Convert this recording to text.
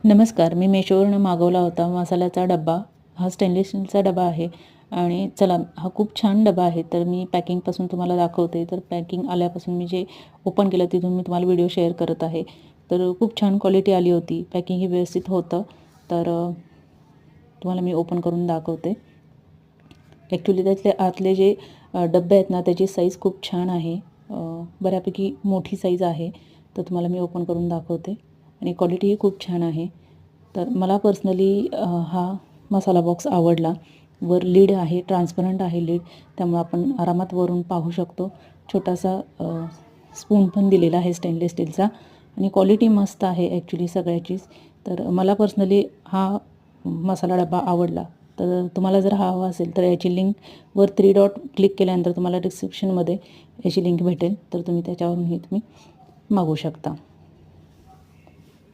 नमस्कार. मी मेशोवरून मागवला होता मसाल्याचा डब्बा. हा स्टेनलेस स्टीलचा डबा आहे आणि चला हा खूप छान डबा आहे. तर मी पॅकिंगपासून तुम्हाला दाखवते. तर पॅकिंग आल्यापासून मी जे ओपन केलं तिथून मी तुम्हाला व्हिडिओ शेअर करत आहे. तर खूप छान क्वालिटी आली होती. पॅकिंगही व्यवस्थित होतं. तर तुम्हाला मी ओपन करून दाखवते. ॲक्च्युली त्यातले आतले जे डब्बे आहेत ना त्याची साईज खूप छान आहे. बऱ्यापैकी मोठी साईज आहे. तर तुम्हाला मी ओपन करून दाखवते आणि क्वालिटीही खूप छान आहे. तर मला पर्सनली हा मसाला बॉक्स आवडला. वर लीड आहे, ट्रान्सपरंट आहे लीड, त्यामुळे आपण आरामात वरून पाहू शकतो. छोटासा स्पून पण दिलेला आहे स्टेनलेस स्टीलचा आणि क्वालिटी मस्त आहे ॲक्च्युली सगळ्याचीच. तर मला पर्सनली हा मसाला डबा आवडला. तर तुम्हाला जर हा हवा असेल तर याची लिंक वर 3 डॉट क्लिक केल्यानंतर तुम्हाला डिस्क्रिप्शनमध्ये याची लिंक भेटेल. तर तुम्ही त्याच्यावरूनही तुम्ही मागवू शकता.